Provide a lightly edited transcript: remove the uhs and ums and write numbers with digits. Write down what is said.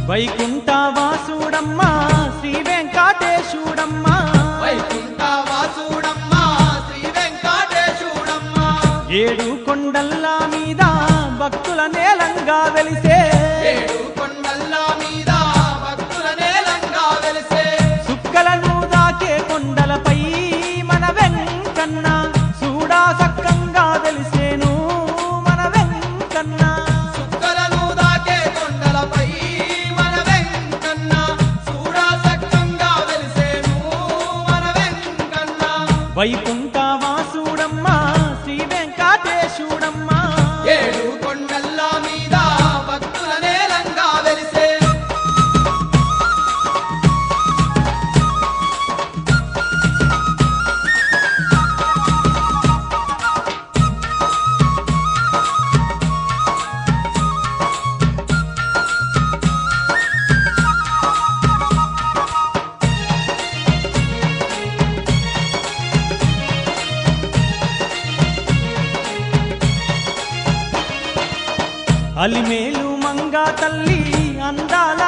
వైకుంఠవాసుడమ్మా శ్రీ వెంకటేశుడమ్మా వైకుంఠవాసుడమ్మా శ్రీ వెంకటేశుడమ్మా ఏడు కొండల్ల మీద భక్తుల నేలంగా వెలిసే ఏడు కొండల్ల మీద భక్తుల నేలంగా వెలిసే సుక్కలను దాకే కొండలపై మన వెంకన్న చూడా సక్కంగా వెలిసేను మన వెంకన్న సుక్కలను దాకే కొండలపై మన వెంకన్న చూడా సక్కంగా వెలిసేను మన వెంకన్న వైకుంఠవాసుడమ్మా శ్రీ వెంకటేశుడమ్మా ఏడు కొండల్ల మీద భక్తుల నేలంగా వెలిసే అలిమేలు మంగా తల్లి అందాల